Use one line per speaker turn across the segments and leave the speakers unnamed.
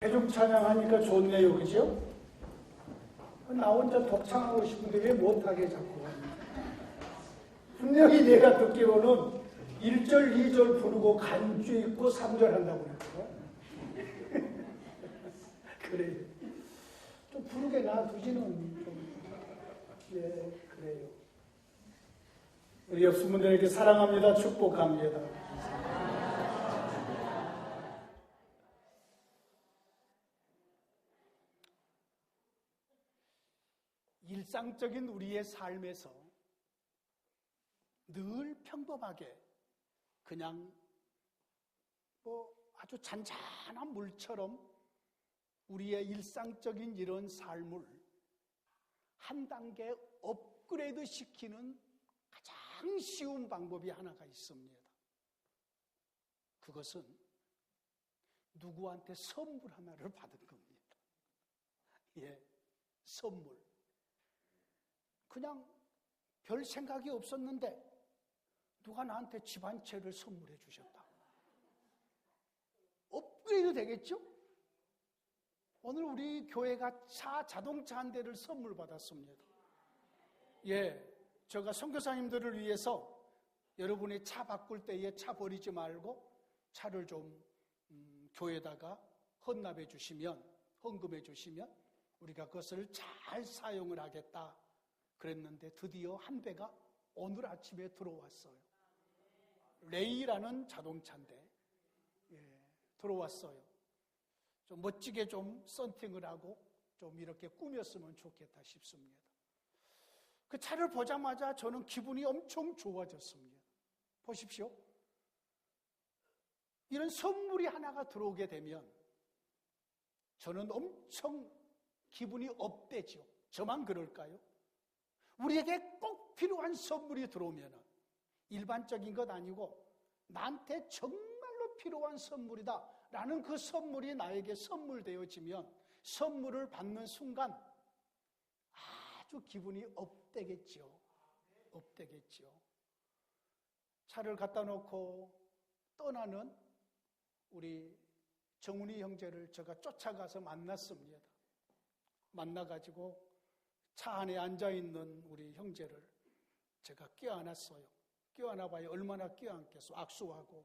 대중 찬양하니까 좋네요, 그죠? 나 혼자 독창하고 싶은데 왜 못하게 자꾸 합니까? 분명히 내가 듣기로는 1절, 2절 부르고 간주 있고 3절 한다고 그랬거든. 그래요. 좀 부르게 놔두지는 좀, 그래요. 우리 옆 분들에게 사랑합니다, 축복합니다. 일상적인 우리의 삶에서 늘 평범하게 그냥 아주 잔잔한 물처럼 우리의 일상적인 이런 삶을 한 단계 업그레이드 시키는 가장 쉬운 방법이 하나가 있습니다. 그것은 누구한테 선물 하나를 받은 겁니다. 선물. 그냥 별 생각이 없었는데 누가 나한테 집 한 채를 선물해 주셨다. 업그레이드 되겠죠? 오늘 우리 교회가 자동차 한 대를 선물 받았습니다. 제가 선교사님들을 위해서 여러분이 차 바꿀 때에 차 버리지 말고 차를 좀 교회에다가 헌납해 주시면, 헌금해 주시면 우리가 그것을 잘 사용을 하겠다 그랬는데 드디어 한 대가 오늘 아침에 들어왔어요. 레이라는 자동차인데 들어왔어요. 좀 멋지게 좀 썬팅을 하고 좀 이렇게 꾸몄으면 좋겠다 싶습니다. 그 차를 보자마자 저는 기분이 엄청 좋아졌습니다. 보십시오. 이런 선물이 하나가 들어오게 되면 저는 엄청 기분이 업되죠. 저만 그럴까요? 우리에게 꼭 필요한 선물이 들어오면 일반적인 것 아니고 나한테 정말로 필요한 선물이다 라는 그 선물이 나에게 선물되어지면 선물을 받는 순간 아주 기분이 업되겠죠. 차를 갖다 놓고 떠나는 우리 정훈이 형제를 제가 쫓아가서 만났습니다. 만나가지고 차 안에 앉아있는 우리 형제를 제가 껴안았어요. 껴안아봐야 얼마나 껴안겠어. 악수하고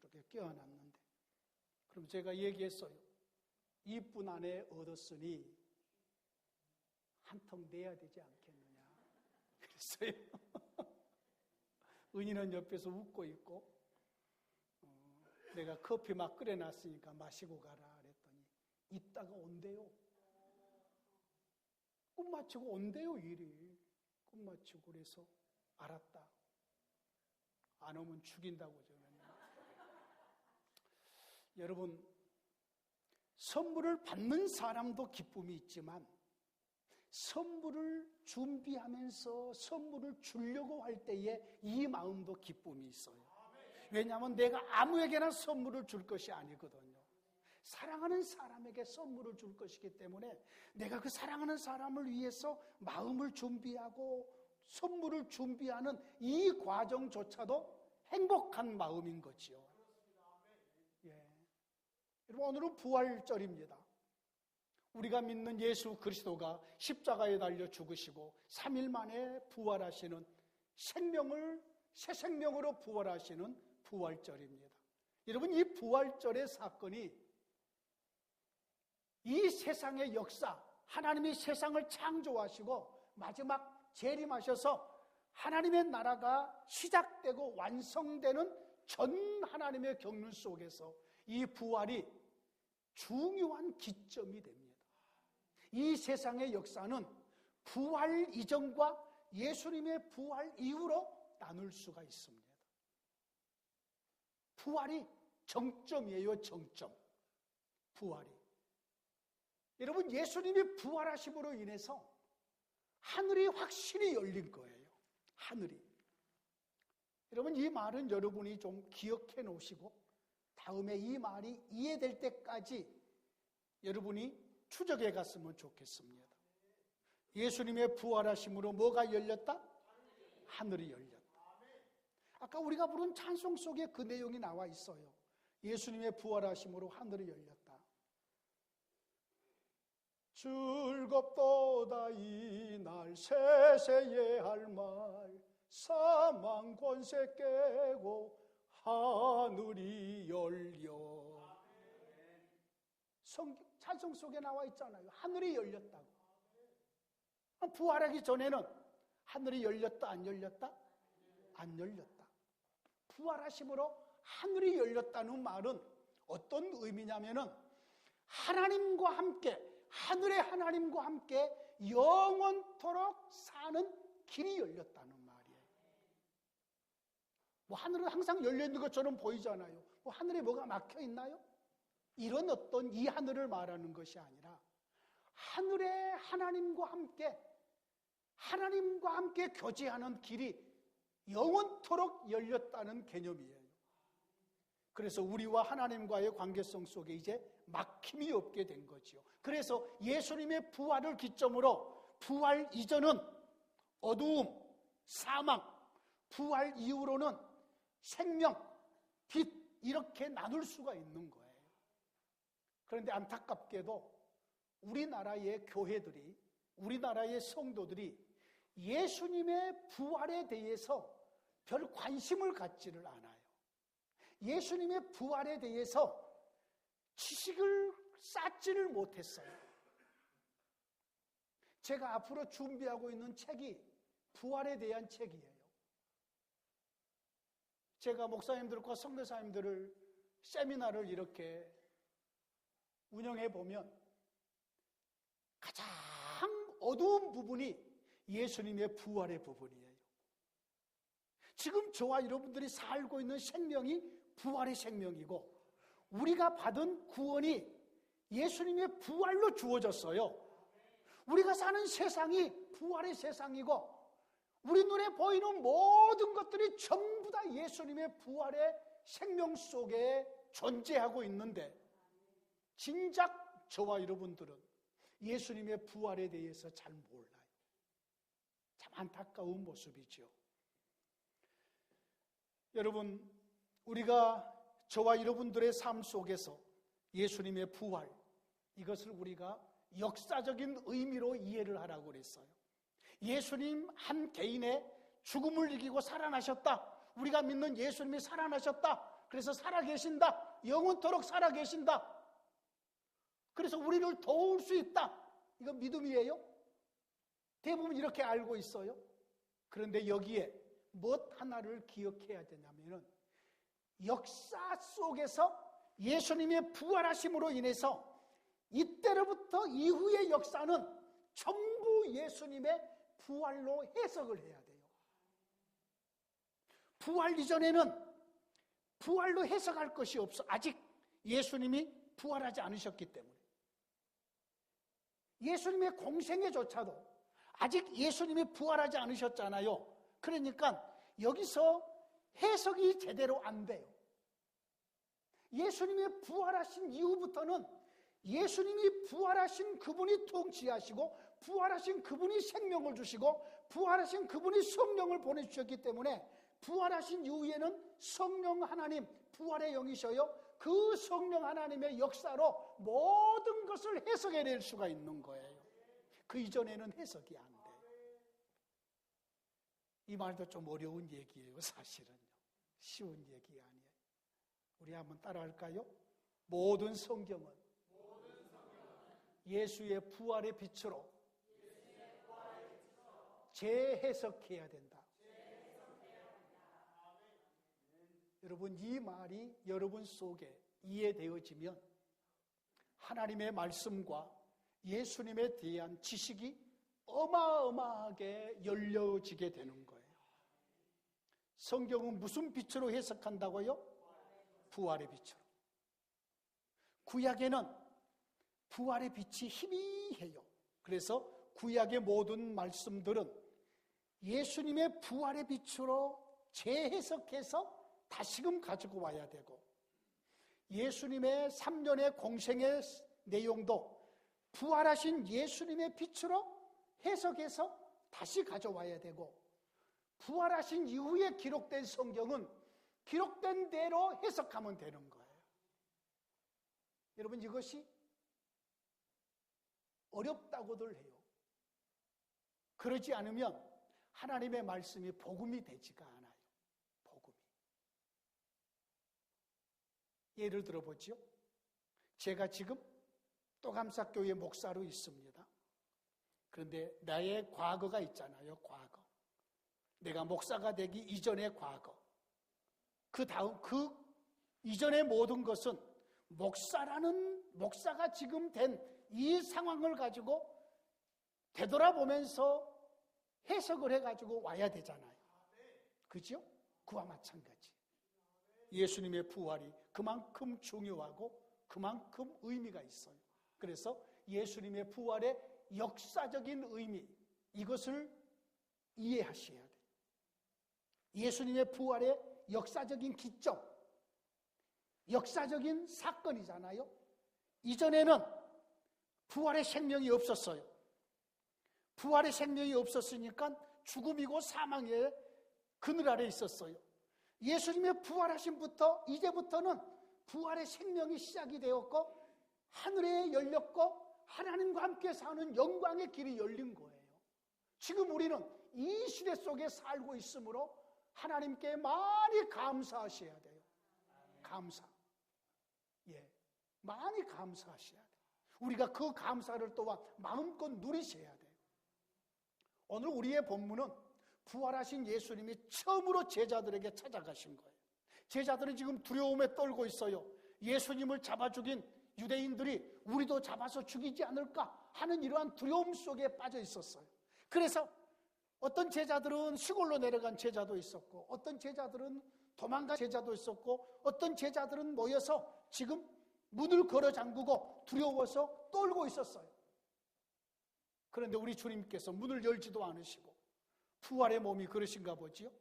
그렇게 껴안았는데 그럼 제가 얘기했어요. 이뿐 안에 얻었으니 한 통 내야 되지 않겠느냐 그랬어요. 은희는 옆에서 웃고 있고 내가 커피 막 끓여놨으니까 마시고 가라 그랬더니 이따가 온대요. 꿈 마치고 온대요. 일이 꿈 마치고 그래서 알았다. 안 오면 죽인다고 저는. 여러분, 선물을 받는 사람도 기쁨이 있지만 선물을 준비하면서 선물을 주려고 할 때에 이 마음도 기쁨이 있어요. 왜냐하면 내가 아무에게나 선물을 줄 것이 아니거든요. 사랑하는 사람에게 선물을 줄 것이기 때문에 내가 그 사랑하는 사람을 위해서 마음을 준비하고 선물을 준비하는 이 과정조차도 행복한 마음인 거지요. 여러분, 오늘은 부활절입니다. 우리가 믿는 예수 그리스도가 십자가에 달려 죽으시고 3일 만에 부활하시는 새 생명으로 부활하시는 부활절입니다. 여러분, 이 부활절의 사건이 이 세상의 역사, 하나님이 세상을 창조하시고 마지막 재림하셔서 하나님의 나라가 시작되고 완성되는 전 하나님의 경륜 속에서 이 부활이 중요한 기점이 됩니다. 이 세상의 역사는 부활 이전과 예수님의 부활 이후로 나눌 수가 있습니다. 부활이 정점이에요, 정점. 부활이. 여러분, 예수님이 부활하심으로 인해서 하늘이 확실히 열린 거예요. 하늘이. 여러분, 이 말은 여러분이 좀 기억해 놓으시고 다음에 이 말이 이해될 때까지 여러분이 추적해 갔으면 좋겠습니다. 예수님의 부활하심으로 뭐가 열렸다? 하늘이 열렸다. 아까 우리가 부른 찬송 속에 그 내용이 나와 있어요. 예수님의 부활하심으로 하늘이 열렸다. 즐겁도다 이날 세세에 할 말 사망 권세 깨고 하늘이 열려. 찬송 속에 나와 있잖아요. 하늘이 열렸다고. 부활하기 전에는 하늘이 열렸다 안 열렸다? 안 열렸다. 부활하심으로 하늘이 열렸다는 말은 어떤 의미냐면은 하나님과 함께, 하늘의 하나님과 함께 영원토록 사는 길이 열렸다는 말이에요. 뭐 하늘은 항상 열려있는 것처럼 보이잖아요. 뭐 하늘에 뭐가 막혀 있나요? 이런 어떤 이 하늘을 말하는 것이 아니라 하늘의 하나님과 함께 교제하는 길이 영원토록 열렸다는 개념이에요. 그래서 우리와 하나님과의 관계성 속에 이제 막힘이 없게 된 거지요. 그래서 예수님의 부활을 기점으로 부활 이전은 어두움, 사망, 부활 이후로는 생명, 빛 이렇게 나눌 수가 있는 거예요. 그런데 안타깝게도 우리나라의 교회들이, 우리나라의 성도들이 예수님의 부활에 대해서 별 관심을 갖지를 않아요. 예수님의 부활에 대해서 지식을 쌓지를 못했어요. 제가 앞으로 준비하고 있는 책이 부활에 대한 책이에요. 제가 목사님들과 선교사님들을 세미나를 이렇게 운영해 보면 가장 어두운 부분이 예수님의 부활의 부분이에요. 지금 저와 여러분들이 살고 있는 생명이 부활의 생명이고 우리가 받은 구원이 예수님의 부활로 주어졌어요. 우리가 사는 세상이 부활의 세상이고 우리 눈에 보이는 모든 것들이 전부 다 예수님의 부활의 생명 속에 존재하고 있는데 진작 저와 여러분들은 예수님의 부활에 대해서 잘 몰라요. 참 안타까운 모습이죠. 여러분, 우리가 저와 여러분들의 삶 속에서 예수님의 부활, 이것을 우리가 역사적인 의미로 이해를 하라고 그랬어요. 예수님 한 개인의 죽음을 이기고 살아나셨다. 우리가 믿는 예수님이 살아나셨다. 그래서 살아계신다. 영원토록 살아계신다. 그래서 우리를 도울 수 있다. 이건 믿음이에요. 대부분 이렇게 알고 있어요. 그런데 여기에 무엇 하나를 기억해야 되냐면은 역사 속에서 예수님의 부활하심으로 인해서 이때로부터 이후의 역사는 전부 예수님의 부활로 해석을 해야 돼요. 부활 이전에는 부활로 해석할 것이 없어. 아직 예수님이 부활하지 않으셨기 때문에. 예수님의 공생애조차도 아직 예수님이 부활하지 않으셨잖아요. 그러니까 여기서 해석이 제대로 안 돼요. 예수님이 부활하신 이후부터는 예수님이 부활하신 그분이 통치하시고 부활하신 그분이 생명을 주시고 부활하신 그분이 성령을 보내주셨기 때문에 부활하신 이후에는 성령 하나님, 부활의 영이셔요. 그 성령 하나님의 역사로 모든 것을 해석해낼 수가 있는 거예요. 그 이전에는 해석이 안 돼요. 이 말도 좀 어려운 얘기예요. 사실은요. 쉬운 얘기가 아니에요. 우리 한번 따라할까요? 모든 성경은 예수의 부활의 빛으로 재해석해야 된다. 여러분, 이 말이 여러분 속에 이해되어지면 하나님의 말씀과 예수님에 대한 지식이 어마어마하게 열려지게 되는 거예요. 성경은 무슨 빛으로 해석한다고요? 부활의 빛으로. 구약에는 부활의 빛이 희미해요. 그래서 구약의 모든 말씀들은 예수님의 부활의 빛으로 재해석해서 다시금 가지고 와야 되고, 예수님의 3년의 공생의 내용도 부활하신 예수님의 빛으로 해석해서 다시 가져와야 되고, 부활하신 이후에 기록된 성경은 기록된 대로 해석하면 되는 거예요. 여러분, 이것이 어렵다고들 해요. 그러지 않으면 하나님의 말씀이 복음이 되지가 않아요. 복음이. 예를 들어보죠. 제가 지금 또감사교회 목사로 있습니다. 그런데 나의 과거가 있잖아요. 과거. 내가 목사가 되기 이전의 과거. 그 다음, 그 이전의 모든 것은 목사가 지금 된 이 상황을 가지고 되돌아보면서 해석을 해가지고 와야 되잖아요. 그죠? 그와 마찬가지. 예수님의 부활이 그만큼 중요하고 그만큼 의미가 있어요. 그래서 예수님의 부활의 역사적인 의미, 이것을 이해하셔야 돼요. 예수님의 부활의 역사적인 기점, 역사적인 사건이잖아요. 이전에는 부활의 생명이 없었어요. 부활의 생명이 없었으니까 죽음이고 사망의 그늘 아래 있었어요. 예수님의 부활하심부터 이제부터는 부활의 생명이 시작이 되었고 하늘에 열렸고 하나님과 함께 사는 영광의 길이 열린 거예요. 지금 우리는 이 시대 속에 살고 있으므로 하나님께 많이 감사하셔야 돼요. 감사. 예, 많이 감사하셔야 돼요. 우리가 그 감사를 또한 마음껏 누리셔야 돼요. 오늘 우리의 본문은 부활하신 예수님이 처음으로 제자들에게 찾아가신 거예요. 제자들은 지금 두려움에 떨고 있어요. 예수님을 잡아 죽인 유대인들이 우리도 잡아서 죽이지 않을까 하는 이러한 두려움 속에 빠져 있었어요. 그래서 어떤 제자들은 시골로 내려간 제자도 있었고, 어떤 제자들은 도망간 제자도 있었고, 어떤 제자들은 모여서 지금 문을 걸어 잠그고 두려워서 떨고 있었어요. 그런데 우리 주님께서 문을 열지도 않으시고 부활의 몸이 그러신가 보지요.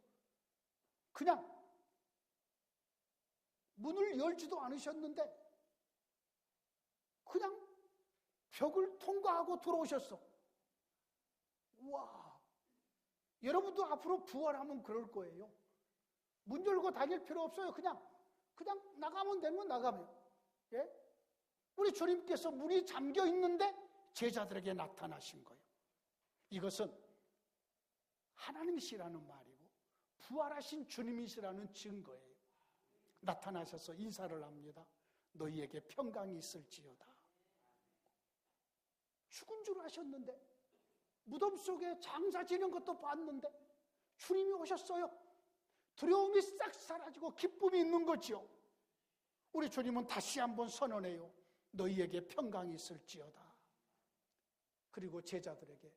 그냥 문을 열지도 않으셨는데 그냥 벽을 통과하고 들어오셨어. 와, 여러분도 앞으로 부활하면 그럴 거예요. 문 열고 다닐 필요 없어요. 그냥 나가면 되면 나가면. 예? 우리 주님께서 문이 잠겨 있는데 제자들에게 나타나신 거예요. 이것은 하나님이시라는 말이고 부활하신 주님이시라는 증거예요. 나타나셔서 인사를 합니다. 너희에게 평강이 있을지어다. 죽은 줄 아셨는데, 무덤 속에 장사 지는 것도 봤는데 주님이 오셨어요. 두려움이 싹 사라지고 기쁨이 있는 거죠. 우리 주님은 다시 한번 선언해요. 너희에게 평강이 있을지어다. 그리고 제자들에게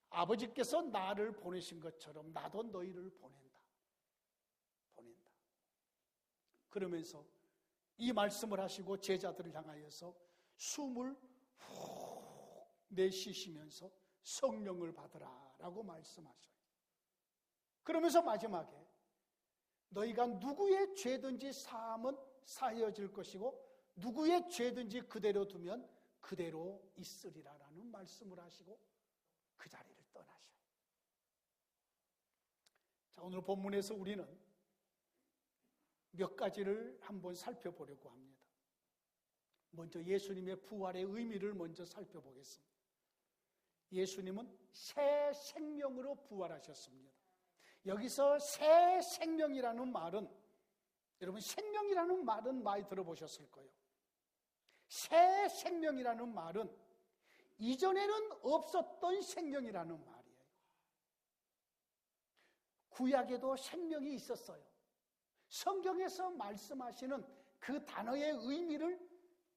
아버지께서 나를 보내신 것처럼 나도 너희를 보낸다. 그러면서 이 말씀을 하시고 제자들을 향하여서 숨을 훅 내쉬시면서 성령을 받으라 라고 말씀하셔요. 그러면서 마지막에 너희가 누구의 죄든지 사함은 사하여질 것이고 누구의 죄든지 그대로 두면 그대로 있으리라 라는 말씀을 하시고 그 자리를 떠나셔요. 자, 오늘 본문에서 우리는 몇 가지를 한번 살펴보려고 합니다. 먼저 예수님의 부활의 의미를 먼저 살펴보겠습니다. 예수님은 새 생명으로 부활하셨습니다. 여기서 새 생명이라는 말은, 여러분 생명이라는 말은 많이 들어보셨을 거예요. 새 생명이라는 말은 이전에는 없었던 생명이라는 말이에요. 구약에도 생명이 있었어요. 성경에서 말씀하시는 그 단어의 의미를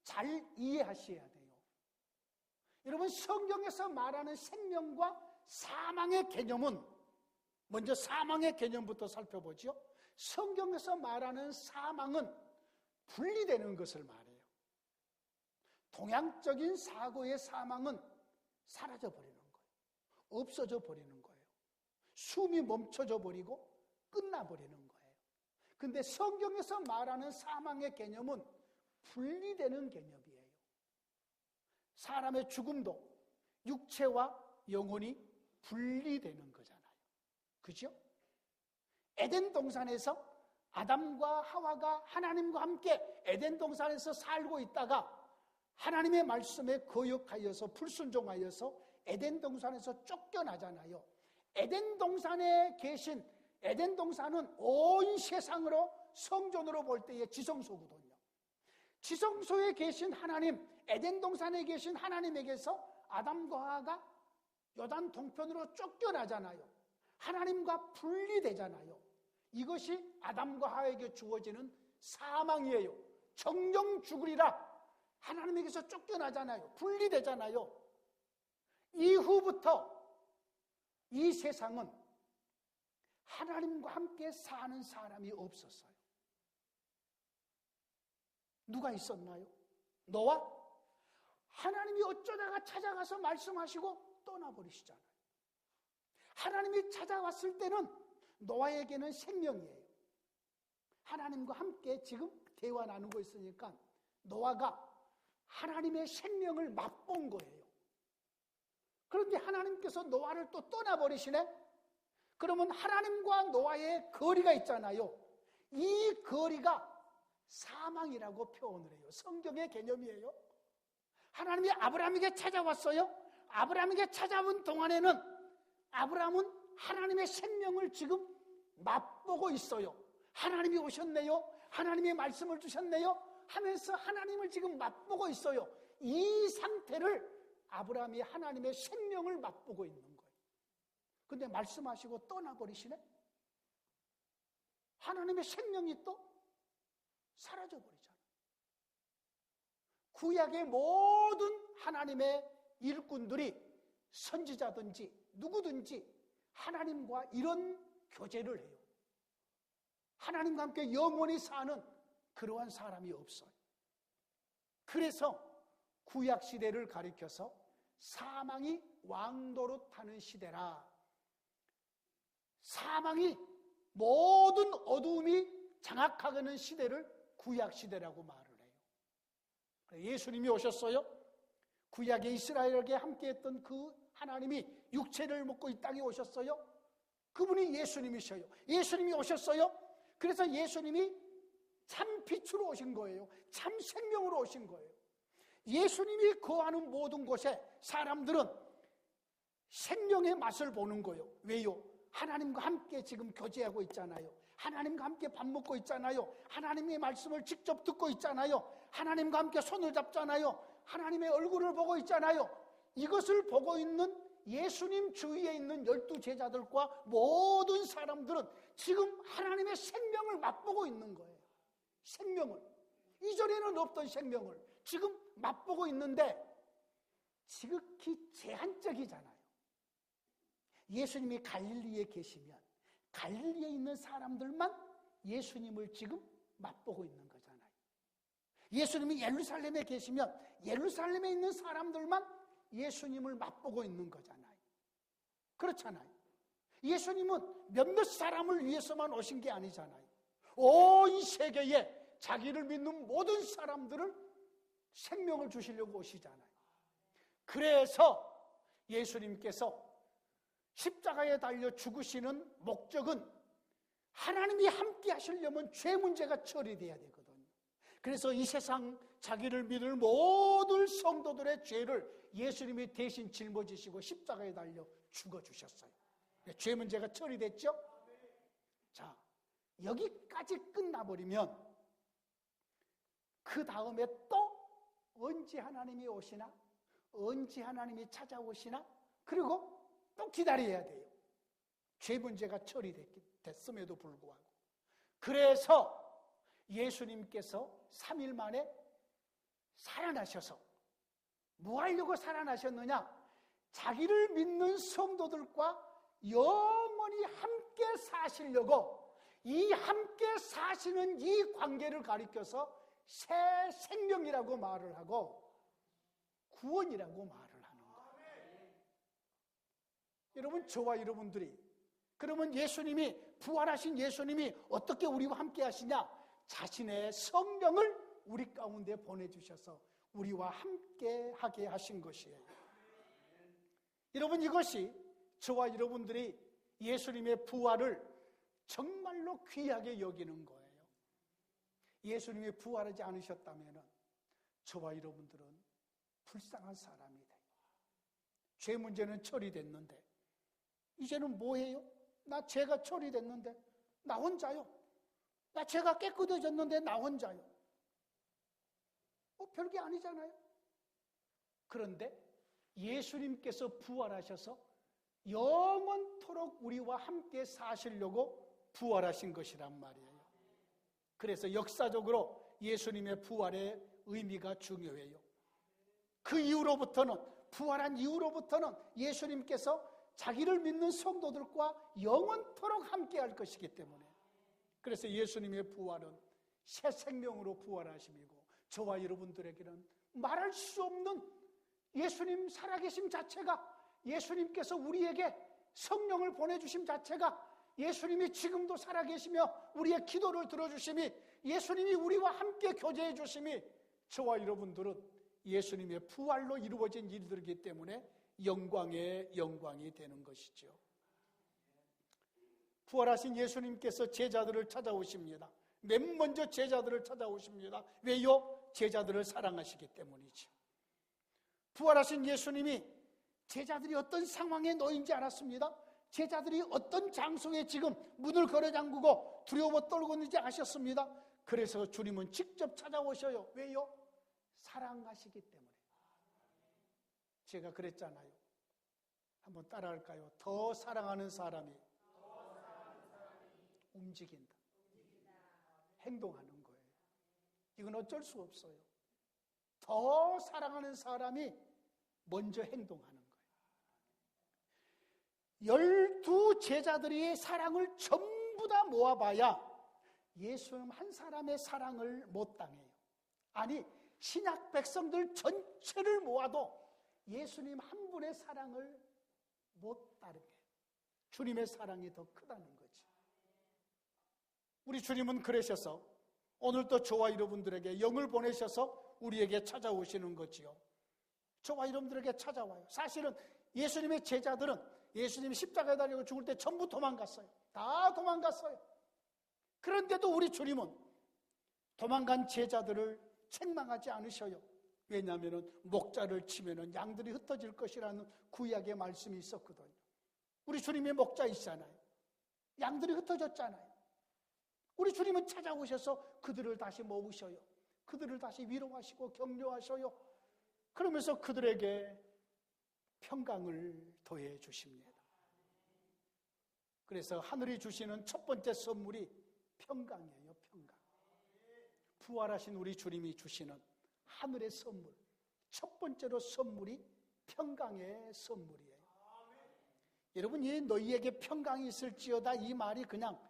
잘 이해하셔야 돼요. 여러분 성경에서 말하는 생명과 사망의 개념은, 먼저 사망의 개념부터 살펴보죠. 성경에서 말하는 사망은 분리되는 것을 말해요. 동양적인 사고의 사망은 사라져 버리는 거예요. 없어져 버리는 거예요. 숨이 멈춰져 버리고 끝나버리는 거예요. 근데 성경에서 말하는 사망의 개념은 분리되는 개념이에요. 사람의 죽음도 육체와 영혼이 분리되는 거잖아요. 그죠? 에덴 동산에서 아담과 하와가 하나님과 함께 에덴 동산에서 살고 있다가 하나님의 말씀에 거역하여서 불순종하여서 에덴 동산에서 쫓겨나잖아요. 에덴 동산에 계신, 에덴 동산은 온 세상으로 성전으로 볼 때의 지성소거든요. 지성소에 계신 하나님, 에덴 동산에 계신 하나님에게서 아담과 하와가 요단 동편으로 쫓겨나잖아요. 하나님과 분리되잖아요. 이것이 아담과 하와에게 주어지는 사망이에요. 정령 죽으리라. 하나님에게서 쫓겨나잖아요. 분리되잖아요. 이후부터 이 세상은 하나님과 함께 사는 사람이 없었어요. 누가 있었나요? 노아? 하나님이 어쩌다가 찾아가서 말씀하시고 떠나버리시잖아요. 하나님이 찾아왔을 때는 노아에게는 생명이에요. 하나님과 함께 지금 대화 나누고 있으니까 노아가 하나님의 생명을 맛본 거예요. 그런데 하나님께서 노아를 또 떠나버리시네? 그러면 하나님과 노아의 거리가 있잖아요. 이 거리가 사망이라고 표현을 해요. 성경의 개념이에요. 하나님이 아브라함에게 찾아왔어요. 아브라함에게 찾아온 동안에는 아브라함은 하나님의 생명을 지금 맛보고 있어요. 하나님이 오셨네요. 하나님의 말씀을 주셨네요. 하면서 하나님을 지금 맛보고 있어요. 이 상태를 아브라함이 하나님의 생명을 맛보고 있는 거예요. 근데 말씀하시고 떠나버리시네? 하나님의 생명이 또 사라져버리잖아요. 구약의 모든 하나님의 일꾼들이 선지자든지 누구든지 하나님과 이런 교제를 해요. 하나님과 함께 영원히 사는 그러한 사람이 없어요. 그래서 구약 시대를 가리켜서 사망이 왕도로 타는 시대라. 사망이 모든 어두움이 장악하는 시대를 구약 시대라고 말을 해요. 예수님이 오셨어요. 구약의 이스라엘에게 함께했던 그 하나님이 육체를 먹고 이 땅에 오셨어요. 그분이 예수님이셔요. 예수님이 오셨어요. 그래서 예수님이 참 빛으로 오신 거예요. 참 생명으로 오신 거예요. 예수님이 거하는 모든 곳에 사람들은 생명의 맛을 보는 거예요. 왜요? 하나님과 함께 지금 교제하고 있잖아요. 하나님과 함께 밥 먹고 있잖아요. 하나님의 말씀을 직접 듣고 있잖아요. 하나님과 함께 손을 잡잖아요. 하나님의 얼굴을 보고 있잖아요. 이것을 보고 있는 예수님 주위에 있는 12제자들과 모든 사람들은 지금 하나님의 생명을 맛보고 있는 거예요. 생명을. 이전에는 없던 생명을 지금 맛보고 있는데 지극히 제한적이잖아요. 예수님이 갈릴리에 계시면 갈릴리에 있는 사람들만 예수님을 지금 맛보고 있는 거잖아요. 예수님이 예루살렘에 계시면 예루살렘에 있는 사람들만 예수님을 맛보고 있는 거잖아요. 그렇잖아요. 예수님은 몇몇 사람을 위해서만 오신 게 아니잖아요. 온 세계에 자기를 믿는 모든 사람들을 생명을 주시려고 오시잖아요. 그래서 예수님께서 십자가에 달려 죽으시는 목적은 하나님이 함께 하시려면 죄 문제가 처리돼야 되거든요. 그래서 이 세상 자기를 믿을 모든 성도들의 죄를 예수님이 대신 짊어지시고 십자가에 달려 죽어주셨어요. 죄 문제가 처리됐죠? 자, 여기까지 끝나버리면 그 다음에 또 언제 하나님이 오시나? 언제 하나님이 찾아오시나? 그리고 또 기다려야 돼요. 죄 문제가 처리됐음에도 불구하고. 그래서 예수님께서 3일 만에 살아나셔서 뭐 하려고 살아나셨느냐? 자기를 믿는 성도들과 영원히 함께 사시려고 이 함께 사시는 이 관계를 가리켜서 새 생명이라고 말을 하고 구원이라고 말을 하는 거예요. 여러분, 저와 여러분들이 그러면 예수님이 부활하신 예수님이 어떻게 우리와 함께 하시냐? 자신의 성령을 우리 가운데 보내주셔서 우리와 함께 하게 하신 것이에요. 여러분, 이것이 저와 여러분들이 예수님의 부활을 정말로 귀하게 여기는 거예요. 예수님이 부활하지 않으셨다면 저와 여러분들은 불쌍한 사람이 돼요. 죄 문제는 처리됐는데 이제는 뭐해요? 나 죄가 처리됐는데 나 혼자요. 나 죄가 깨끗해졌는데 나 혼자요. 별게 아니잖아요. 그런데 예수님께서 부활하셔서 영원토록 우리와 함께 사시려고 부활하신 것이란 말이에요. 그래서 역사적으로 예수님의 부활의 의미가 중요해요. 그 이후로부터는, 부활한 이후로부터는 예수님께서 자기를 믿는 성도들과 영원토록 함께 할 것이기 때문에, 그래서 예수님의 부활은 새 생명으로 부활하심이고, 저와 여러분들에게는 말할 수 없는 예수님 살아계심 자체가, 예수님께서 우리에게 성령을 보내주심 자체가, 예수님이 지금도 살아계시며 우리의 기도를 들어주심이, 예수님이 우리와 함께 교제해 주심이, 저와 여러분들은 예수님의 부활로 이루어진 일들이기 때문에 영광의 영광이 되는 것이죠. 부활하신 예수님께서 제자들을 찾아오십니다. 맨 먼저 제자들을 찾아오십니다. 왜요? 제자들을 사랑하시기 때문이죠. 부활하신 예수님이 제자들이 어떤 상황에 놓인지 알았습니다. 제자들이 어떤 장소에 지금 문을 걸어 잠그고 두려워 떨고 있는지 아셨습니다. 그래서 주님은 직접 찾아오셔요. 왜요? 사랑하시기 때문에. 제가 그랬잖아요. 한번 따라할까요? 더 사랑하는 사람이 움직인다. 행동하는 거예요. 이건 어쩔 수 없어요. 더 사랑하는 사람이 먼저 행동하는 거예요. 12 제자들의 사랑을 전부 다 모아봐야 예수님 한 사람의 사랑을 못 당해요. 아니, 신약 백성들 전체를 모아도 예수님 한 분의 사랑을 못 따르게 해요. 주님의 사랑이 더 크다는 거지. 우리 주님은 그러셔서 오늘도 저와 여러분들에게 영을 보내셔서 우리에게 찾아오시는 거지요. 저와 여러분들에게 찾아와요. 사실은 예수님의 제자들은 예수님이 십자가에 달려 죽을 때 전부 도망갔어요. 다 도망갔어요. 그런데도 우리 주님은 도망간 제자들을 책망하지 않으셔요. 왜냐하면 목자를 치면 양들이 흩어질 것이라는 구약의 말씀이 있었거든요. 우리 주님의 목자이시잖아요. 양들이 흩어졌잖아요. 우리 주님은 찾아오셔서 그들을 다시 모으셔요. 그들을 다시 위로하시고 격려하셔요. 그러면서 그들에게 평강을 더해 주십니다. 그래서 하늘이 주시는 첫 번째 선물이 평강이에요. 평강. 부활하신 우리 주님이 주시는 하늘의 선물, 첫 번째로 선물이 평강의 선물이에요. 여러분, 이 너희에게 평강이 있을지어다, 이 말이 그냥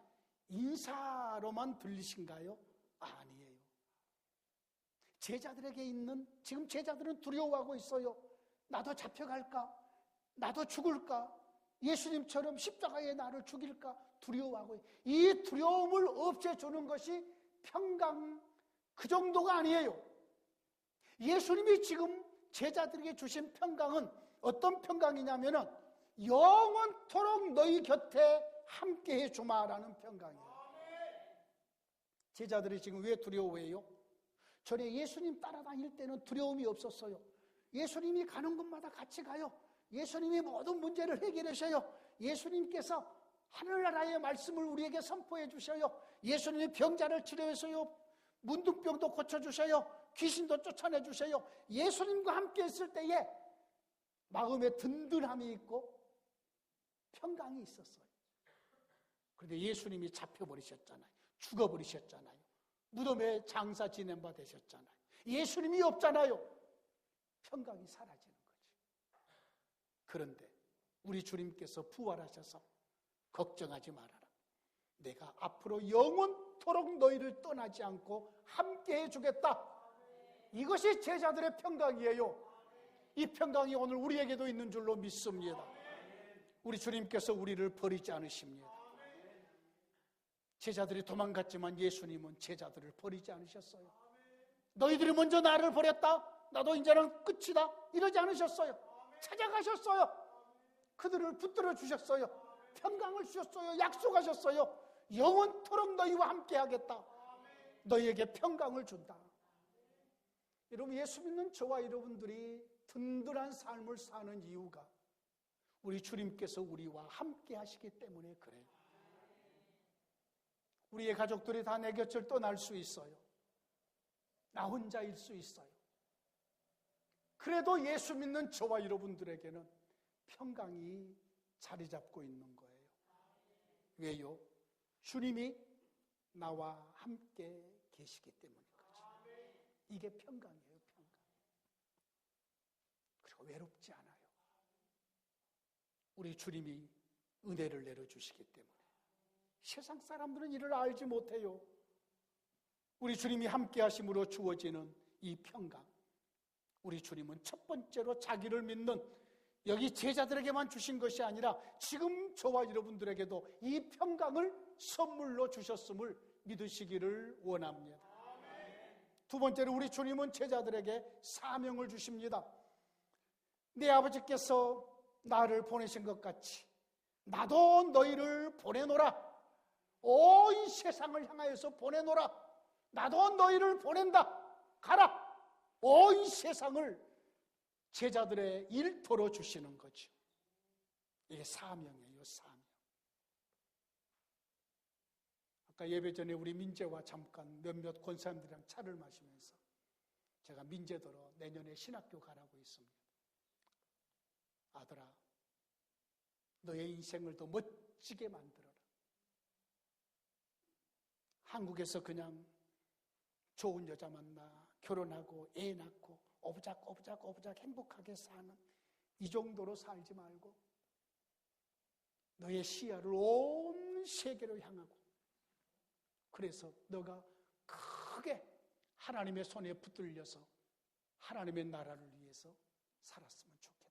인사로만 들리신가요? 아니에요. 제자들에게 있는, 지금 제자들은 두려워하고 있어요. 나도 잡혀갈까? 나도 죽을까? 예수님처럼 십자가에 나를 죽일까? 두려워하고 있어요. 이 두려움을 없애주는 것이 평강, 그 정도가 아니에요. 예수님이 지금 제자들에게 주신 평강은 어떤 평강이냐면은 영원토록 너희 곁에 함께해 주마라는 평강이에요. 제자들이 지금 왜 두려워해요? 전에 예수님 따라다닐 때는 두려움이 없었어요. 예수님이 가는 곳마다 같이 가요. 예수님이 모든 문제를 해결하셔요. 예수님께서 하늘나라의 말씀을 우리에게 선포해 주셔요. 예수님이 병자를 치료해서요, 문둥병도 고쳐주셔요. 귀신도 쫓아내 주셔요. 예수님과 함께 있을 때에 마음에 든든함이 있고 평강이 있었어요. 그런데 예수님이 잡혀버리셨잖아요. 죽어버리셨잖아요. 무덤에 장사 지낸 바 되셨잖아요. 예수님이 없잖아요. 평강이 사라지는 거죠. 그런데 우리 주님께서 부활하셔서 걱정하지 말아라. 내가 앞으로 영원토록 너희를 떠나지 않고 함께 해주겠다. 이것이 제자들의 평강이에요. 이 평강이 오늘 우리에게도 있는 줄로 믿습니다. 우리 주님께서 우리를 버리지 않으십니다. 제자들이 도망갔지만 예수님은 제자들을 버리지 않으셨어요. 너희들이 먼저 나를 버렸다, 나도 이제는 끝이다, 이러지 않으셨어요. 찾아가셨어요. 그들을 붙들어 주셨어요. 평강을 주셨어요. 약속하셨어요. 영원토록 너희와 함께 하겠다. 너희에게 평강을 준다. 여러분, 예수 믿는 저와 여러분들이 든든한 삶을 사는 이유가 우리 주님께서 우리와 함께 하시기 때문에 그래요. 우리의 가족들이 다 내 곁을 떠날 수 있어요. 나 혼자일 수 있어요. 그래도 예수 믿는 저와 여러분들에게는 평강이 자리 잡고 있는 거예요. 왜요? 주님이 나와 함께 계시기 때문인 거죠. 이게 평강이에요, 평강. 그리고 외롭지 않아요. 우리 주님이 은혜를 내려주시기 때문에. 세상 사람들은 이를 알지 못해요. 우리 주님이 함께 하심으로 주어지는 이 평강. 우리 주님은 첫 번째로 자기를 믿는 여기 제자들에게만 주신 것이 아니라 지금 저와 여러분들에게도 이 평강을 선물로 주셨음을 믿으시기를 원합니다. 두 번째로 우리 주님은 제자들에게 사명을 주십니다. 내 아버지께서 나를 보내신 것 같이 나도 너희를 보내노라. 온 세상을 향하여서 보내노라. 나도 너희를 보낸다. 가라. 온 세상을 제자들의 일터로 주시는 거죠. 이게 사명이에요, 사명. 아까 예배 전에 우리 민재와 잠깐 몇몇 권사님들이랑 차를 마시면서 제가 민재더러 내년에 신학교 가라고 했습니다. 아들아, 너의 인생을 더 멋지게 만들어라. 한국에서 그냥 좋은 여자 만나 결혼하고 애 낳고 오부작 행복하게 사는 이 정도로 살지 말고 너의 시야를 온 세계로 향하고 그래서 너가 크게 하나님의 손에 붙들려서 하나님의 나라를 위해서 살았으면 좋겠다.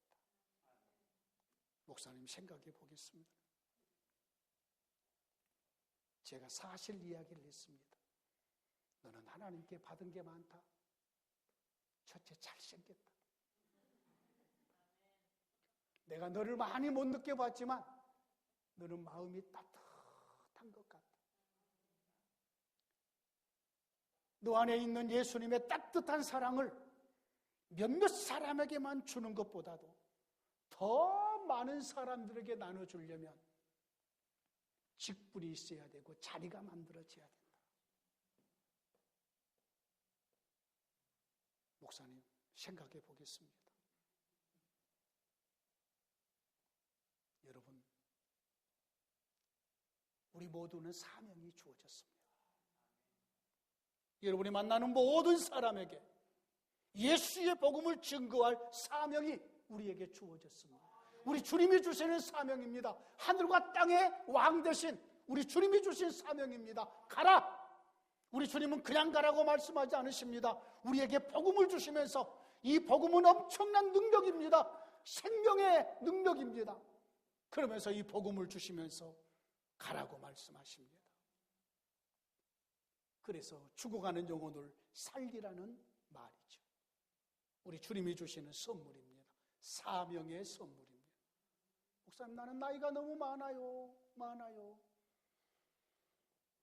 목사님 생각해 보겠습니다. 제가 사실 이야기를 했습니다. 너는 하나님께 받은 게 많다. 첫째, 잘생겼다. 내가 너를 많이 못 느껴봤지만 너는 마음이 따뜻한 것 같다. 너 안에 있는 예수님의 따뜻한 사랑을 몇몇 사람에게만 주는 것보다도 더 많은 사람들에게 나눠주려면 직분이 있어야 되고 자리가 만들어져야 된다. 목사님, 생각해 보겠습니다. 여러분, 우리 모두는 사명이 주어졌습니다. 여러분이 만나는 모든 사람에게 예수의 복음을 증거할 사명이 우리에게 주어졌습니다. 우리 주님이 주시는 사명입니다. 하늘과 땅의 왕 되신 우리 주님이 주신 사명입니다. 가라! 우리 주님은 그냥 가라고 말씀하지 않으십니다. 우리에게 복음을 주시면서 이 복음은 엄청난 능력입니다. 생명의 능력입니다. 그러면서 이 복음을 주시면서 가라고 말씀하십니다. 그래서 죽어가는 영혼을 살리라는 말이죠. 우리 주님이 주시는 선물입니다. 사명의 선물입니다. 목사님, 나는 나이가 너무 많아요.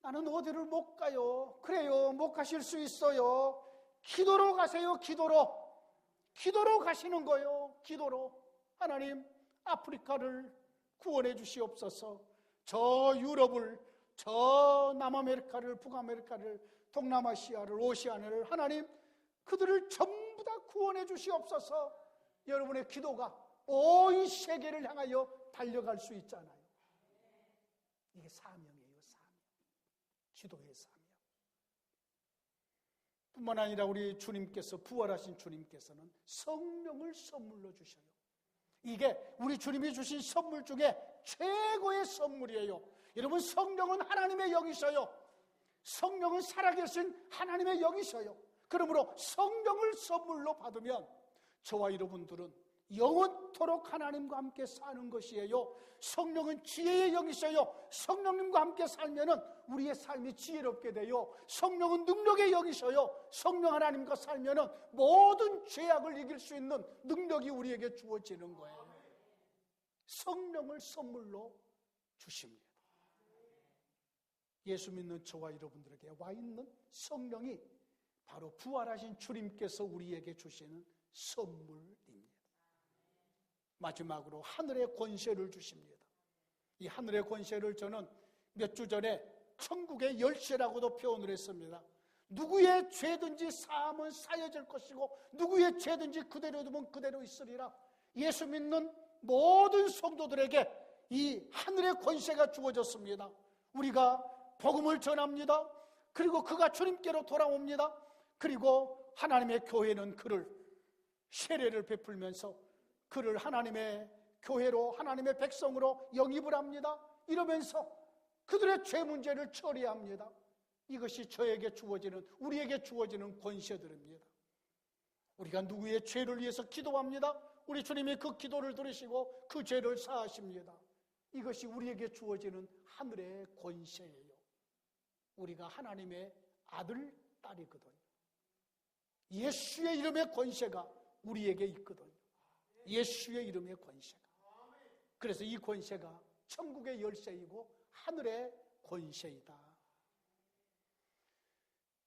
나는 어디를 못 가요. 그래요, 못 가실 수 있어요. 기도로 가세요. 기도로 가시는 거예요. 기도로. 하나님, 아프리카를 구원해 주시옵소서. 저 유럽을, 저 남아메리카를, 북아메리카를, 동남아시아를, 오시아나를 하나님 그들을 전부 다 구원해 주시옵소서. 여러분의 기도가 온 세계를 향하여 달려갈 수 있잖아요. 이게 사명이에요, 사명. 기도의 사명. 뿐만 아니라 우리 주님께서, 부활하신 주님께서는 성령을 선물로 주셔요. 이게 우리 주님이 주신 선물 중에 최고의 선물이에요. 여러분, 성령은 하나님의 영이셔요. 성령은 살아계신 하나님의 영이셔요. 그러므로 성령을 선물로 받으면 저와 여러분들은 영원토록 하나님과 함께 사는 것이에요. 성령은 지혜의 영이셔요. 성령님과 함께 살면은 우리의 삶이 지혜롭게 돼요. 성령은 능력의 영이셔요. 성령 하나님과 살면은 모든 죄악을 이길 수 있는 능력이 우리에게 주어지는 거예요. 성령을 선물로 주십니다. 예수 믿는 저와 여러분들에게 와 있는 성령이 바로 부활하신 주님께서 우리에게 주시는 선물입니다. 마지막으로 하늘의 권세를 주십니다. 이 하늘의 권세를 저는 몇 주 전에 천국의 열쇠라고도 표현을 했습니다. 누구의 죄든지 사함은 사여질 것이고 누구의 죄든지 그대로 두면 그대로 있으리라. 예수 믿는 모든 성도들에게 이 하늘의 권세가 주어졌습니다. 우리가 복음을 전합니다. 그리고 그가 주님께로 돌아옵니다. 그리고 하나님의 교회는 그를 세례를 베풀면서 그를 하나님의 교회로 하나님의 백성으로 영입을 합니다. 이러면서 그들의 죄 문제를 처리합니다. 이것이 저에게 주어지는, 우리에게 주어지는 권세들입니다. 우리가 누구의 죄를 위해서 기도합니다. 우리 주님이 그 기도를 들으시고 그 죄를 사하십니다. 이것이 우리에게 주어지는 하늘의 권세예요. 우리가 하나님의 아들, 딸이거든요. 예수의 이름의 권세가 우리에게 있거든요. 예수의 이름의 권세가. 그래서 이 권세가 천국의 열쇠이고 하늘의 권세이다.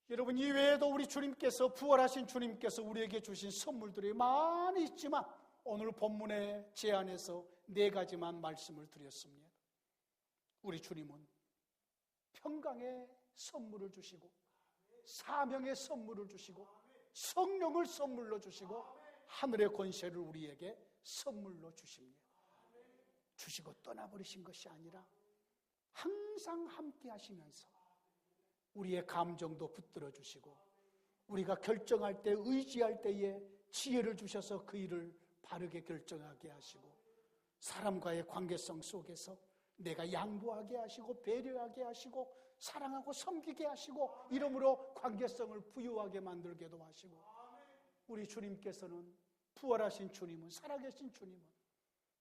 여러분, 이외에도 우리 주님께서, 부활하신 주님께서 우리에게 주신 선물들이 많이 있지만 오늘 본문의 제안에서 4가지만 말씀을 드렸습니다. 우리 주님은 평강의 선물을 주시고 사명의 선물을 주시고 성령을 선물로 주시고 하늘의 권세를 우리에게 선물로 주십니다. 주시고 떠나버리신 것이 아니라 항상 함께 하시면서 우리의 감정도 붙들어 주시고 우리가 결정할 때, 의지할 때에 지혜를 주셔서 그 일을 바르게 결정하게 하시고 사람과의 관계성 속에서 내가 양보하게 하시고 배려하게 하시고 사랑하고 섬기게 하시고 이러므로 관계성을 부유하게 만들게도 하시고 우리 주님께서는, 부활하신 주님은, 살아계신 주님은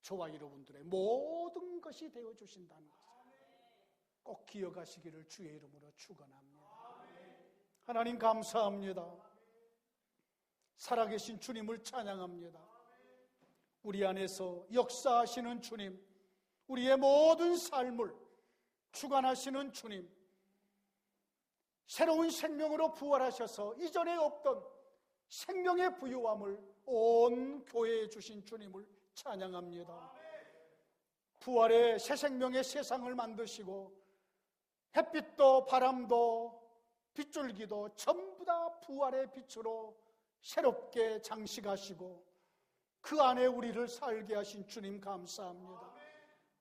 저와 여러분들의 모든 것이 되어주신다는 것을 꼭 기억하시기를 주의 이름으로 축원합니다. 하나님 감사합니다. 살아계신 주님을 찬양합니다. 우리 안에서 역사하시는 주님, 우리의 모든 삶을 주관하시는 주님, 새로운 생명으로 부활하셔서 이전에 없던 생명의 부유함을 온 교회에 주신 주님을 찬양합니다. 부활의 새 생명의 세상을 만드시고 햇빛도 바람도 빗줄기도 전부 다 부활의 빛으로 새롭게 장식하시고 그 안에 우리를 살게 하신 주님 감사합니다.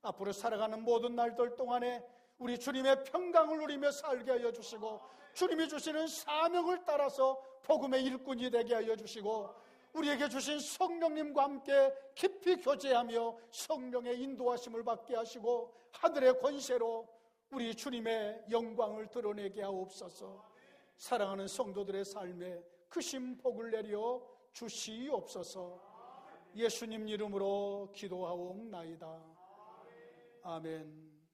앞으로 살아가는 모든 날들 동안에 우리 주님의 평강을 누리며 살게 하여 주시고 주님이 주시는 사명을 따라서 복음의 일꾼이 되게 하여 주시고 우리에게 주신 성령님과 함께 깊이 교제하며 성령의 인도하심을 받게 하시고 하늘의 권세로 우리 주님의 영광을 드러내게 하옵소서. 사랑하는 성도들의 삶에 크신 복을 내려 주시옵소서. 예수님 이름으로 기도하옵나이다. 아멘.